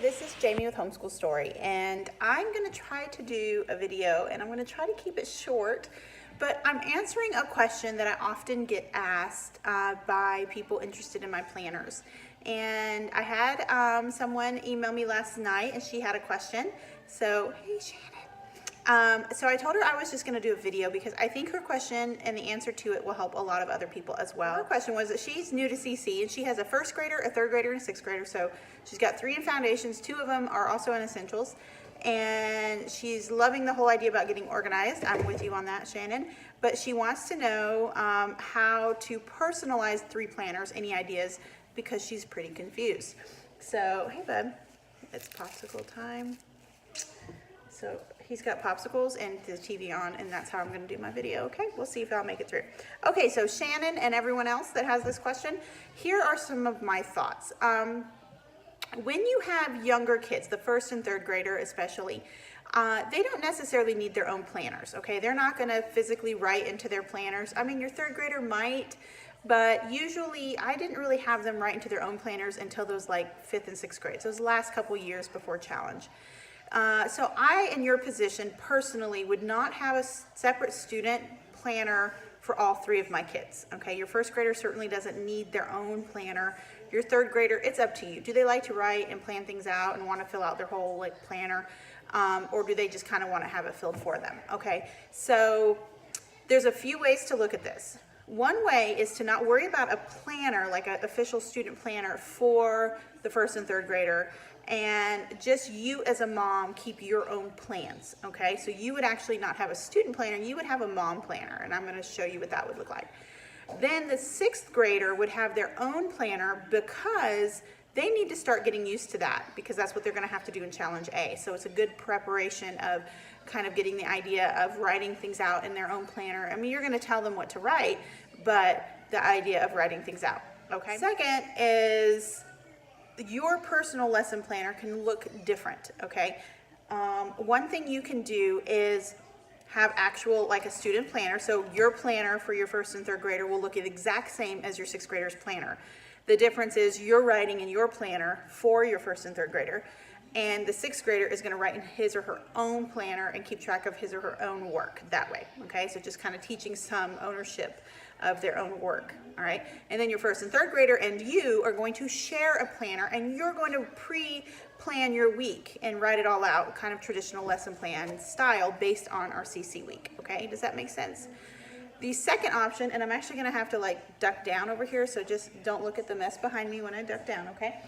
this is Jamie with Homeschool Story, and I'm going to try to do a video, and I'm going to try to keep it short, but I'm answering a question that I often get asked by people interested in my planners. And I had someone email me last night, and she had a question. So, hey Shannon. So I told her I was just going to do a video because I think her question and the answer to it will help a lot of other people as well. Her question was that she's new to CC and she has a first grader, a third grader, and a sixth grader. So she's got 3 in foundations, 2 of them are also in essentials. And she's loving the whole idea about getting organized. I'm with you on that, Shannon. But she wants to know how to personalize 3 planners, any ideas, because she's pretty confused. So, hey bud, it's popsicle time. So he's got popsicles and the TV on, and that's how I'm going to do my video. Okay, we'll see if I'll make it through. Okay, so Shannon and everyone else that has this question, here are some of my thoughts. When you have younger kids, the first and third grader especially, they don't necessarily need their own planners, okay? They're not going to physically write into their planners. I mean, your third grader might, but usually I didn't really have them write into their own planners until those like 5th and 6th grades, those last couple years before challenge. So I, in your position, personally would not have a separate student planner for all 3 of my kids, okay? Your first grader certainly doesn't need their own planner. Your third grader, it's up to you. Do they like to write and plan things out and want to fill out their whole like planner? Or do they just kind of want to have it filled for them, okay? So there's a few ways to look at this. One way is to not worry about a planner, like an official student planner for the first and third grader, and just you as a mom keep your own plans, okay? So you would actually not have a student planner, you would have a mom planner, and I'm going to show you what that would look like. Then the 6th grader would have their own planner because they need to start getting used to that, because that's what they're going to have to do in Challenge A. So it's a good preparation of kind of getting the idea of writing things out in their own planner. I mean, you're going to tell them what to write, but the idea of writing things out, okay? Second is your personal lesson planner can look different, okay? One thing you can do is have actual, like a student planner. So your planner for your first and third grader will look the exact same as your 6th grader's planner. The difference is you're writing in your planner for your first and third grader, and the 6th grader is going to write in his or her own planner and keep track of his or her own work that way, okay? So just kind of teaching some ownership of their own work, all right? And then your first and third grader and you are going to share a planner, and you're going to pre-plan your week and write it all out, kind of traditional lesson plan style based on our CC week, okay? Does that make sense? The second option, and I'm actually going to have to like duck down over here, so just don't look at the mess behind me when I duck down, okay?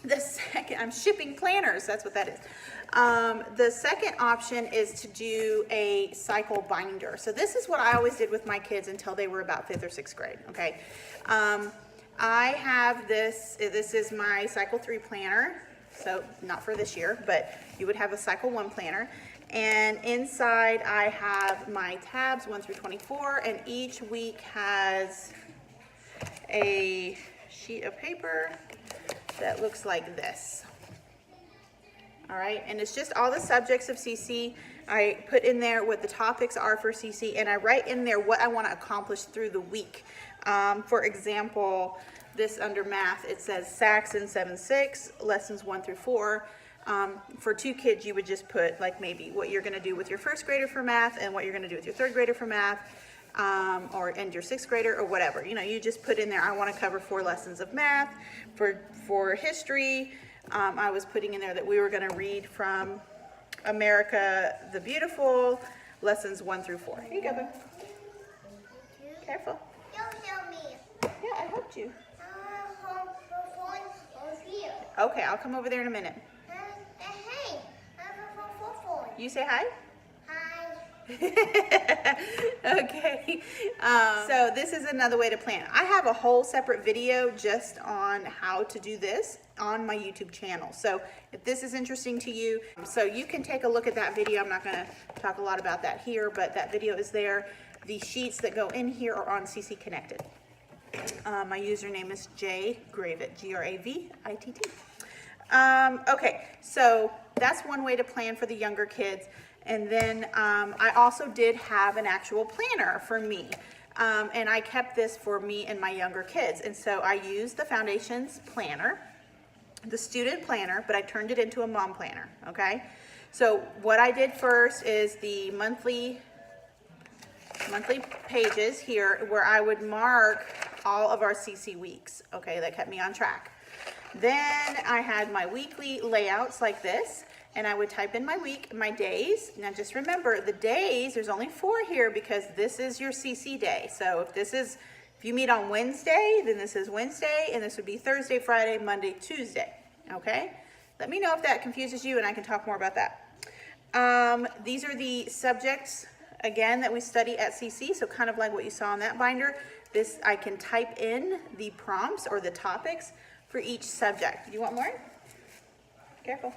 The second, I'm shipping planners, that's what that is. The second option is to do a cycle binder. So this is what I always did with my kids until they were about 5th or 6th grade, okay? I have this is my cycle 3 planner, so not for this year, but you would have a cycle 1 planner. And inside I have my tabs 1 through 24, and each week has a sheet of paper that looks like this. All right, and it's just all the subjects of CC. I put in there what the topics are for CC, and I write in there what I want to accomplish through the week. For example, this under math, it says Saxon 7-6, lessons 1 through 4. For 2 kids, you would just put like maybe what you're going to do with your first grader for math and what you're going to do with your third grader for math, and your 6th grader or whatever. You know, you just put in there, I want to cover 4 lessons of math. For history, I was putting in there that we were going to read from America the Beautiful, lessons 1 through 4. Here you go, bud. Careful. Don't help me. Yeah, I helped you. The phone over here. Okay, I'll come over there in a minute. Hey, I have a phone. You say hi? Hi. Okay, so this is another way to plan. I have a whole separate video just on how to do this on my YouTube channel. So if this is interesting to you, so you can take a look at that video. I'm not going to talk a lot about that here, but that video is there. The sheets that go in here are on CC Connected. My username is jgravit, G-R-A-V-I-T-T. Okay, so that's one way to plan for the younger kids. And then I also did have an actual planner for me. And I kept this for me and my younger kids. And so I used the Foundations planner. the student planner, but I turned it into a mom planner, okay? So what I did first is the monthly pages here where I would mark all of our CC weeks, okay? That kept me on track. Then I had my weekly layouts like this, and I would type in my week, my days. Now just remember, the days, there's only 4 here because this is your CC day. So if you meet on Wednesday, then this is Wednesday, and this would be Thursday, Friday, Monday, Tuesday, okay? Let me know if that confuses you, and I can talk more about that. These are the subjects, again, that we study at CC, so kind of like what you saw in that binder. This, I can type in the prompts or the topics for each subject. You want more? Careful.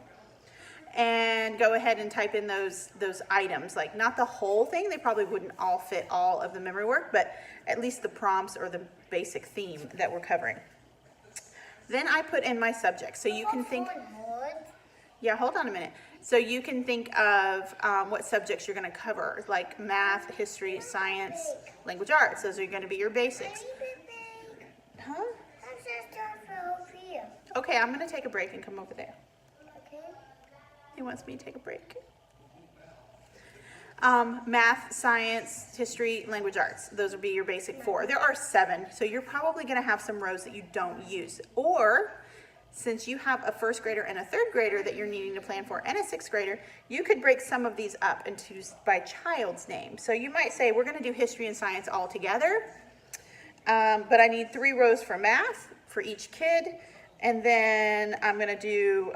And go ahead and type in those items, like not the whole thing, they probably wouldn't all fit all of the memory work, but at least the prompts or the basic theme that we're covering. Then I put in my subjects, so you can think, yeah, hold on a minute. So you can think of what subjects you're going to cover, like math, history, science, language arts. Those are going to be your basics. Huh? Okay, I'm going to take a break and come over there. He wants me to take a break. Math, science, history, language arts. Those will be your basic 4. There are 7, so you're probably going to have some rows that you don't use. Or, since you have a 1st grader and a 3rd grader that you're needing to plan for, and a 6th grader, you could break some of these up into by child's name. So you might say, we're going to do history and science all together, but I need 3 rows for math for each kid, and then I'm going to do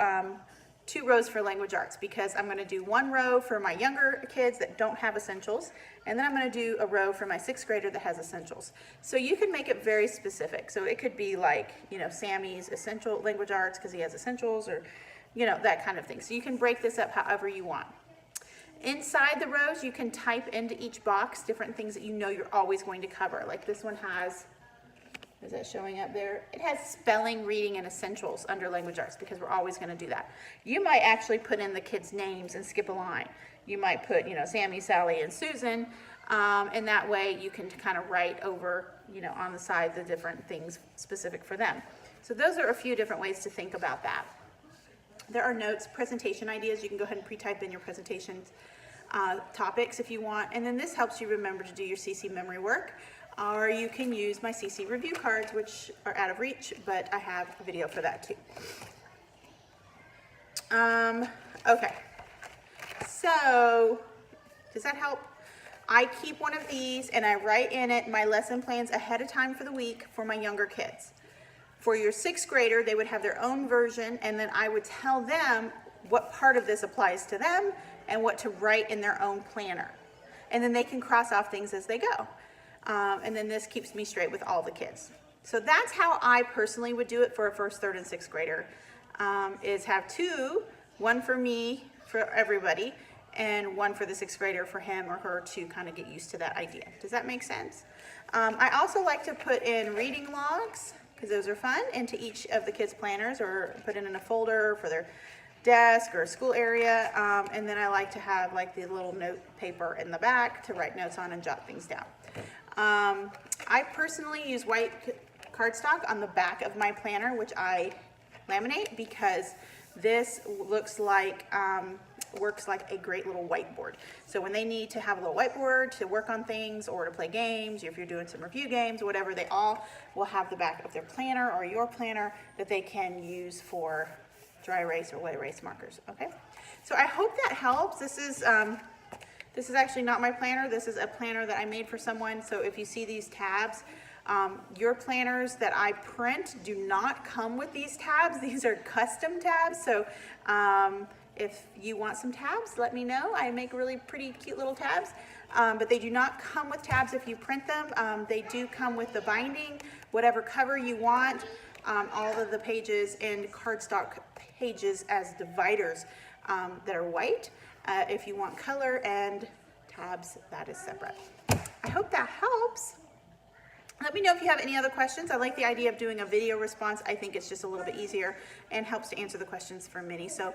2 rows for language arts, because I'm going to do 1 row for my younger kids that don't have essentials, and then I'm going to do a row for my 6th grader that has essentials. So you can make it very specific. So it could be like, Sammy's essential language arts because he has essentials, or, that kind of thing. So you can break this up however you want. Inside the rows, you can type into each box different things that you're always going to cover. Like this one has, is that showing up there? It has spelling, reading, and essentials under language arts because we're always going to do that. You might actually put in the kids' names and skip a line. You might put, Sammy, Sally, and Susan, and that way you can kind of write over, on the side the different things specific for them. So those are a few different ways to think about that. There are notes, presentation ideas. You can go ahead and pre-type in your presentations topics if you want, and then this helps you remember to do your CC memory work. Or you can use my CC review cards, which are out of reach, but I have a video for that too. Okay, so does that help? I keep one of these and I write in it my lesson plans ahead of time for the week for my younger kids. For your 6th grader, they would have their own version, and then I would tell them what part of this applies to them and what to write in their own planner. And then they can cross off things as they go. And then this keeps me straight with all the kids. So that's how I personally would do it for a 1st, 3rd, and 6th grader, is have 2, 1 for me, for everybody, and 1 for the 6th grader for him or her to kind of get used to that idea. Does that make sense? I also like to put in reading logs, because those are fun, into each of the kids' planners, or put it in a folder for their desk or school area, and then I like to have like the little note paper in the back to write notes on and jot things down. I personally use white cardstock on the back of my planner, which I laminate, because this looks like, works like a great little whiteboard. So when they need to have a little whiteboard to work on things or to play games, if you're doing some review games, whatever, they all will have the back of their planner or your planner that they can use for dry erase or wet erase markers, okay? So I hope that helps. This is actually not my planner. This is a planner that I made for someone. So if you see these tabs, your planners that I print do not come with these tabs. These are custom tabs. So if you want some tabs, let me know. I make really pretty cute little tabs, but they do not come with tabs if you print them. They do come with the binding, whatever cover you want, all of the pages, and cardstock pages as dividers that are white. If you want color and tabs, that is separate. I hope that helps. Let me know if you have any other questions. I like the idea of doing a video response. I think it's just a little bit easier and helps to answer the questions for many. So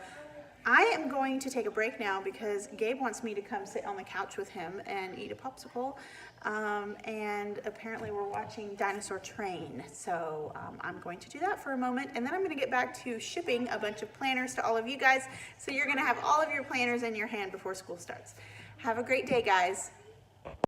I am going to take a break now because Gabe wants me to come sit on the couch with him and eat a popsicle. And apparently we're watching Dinosaur Train. So I'm going to do that for a moment. And then I'm going to get back to shipping a bunch of planners to all of you guys. So you're going to have all of your planners in your hand before school starts. Have a great day, guys.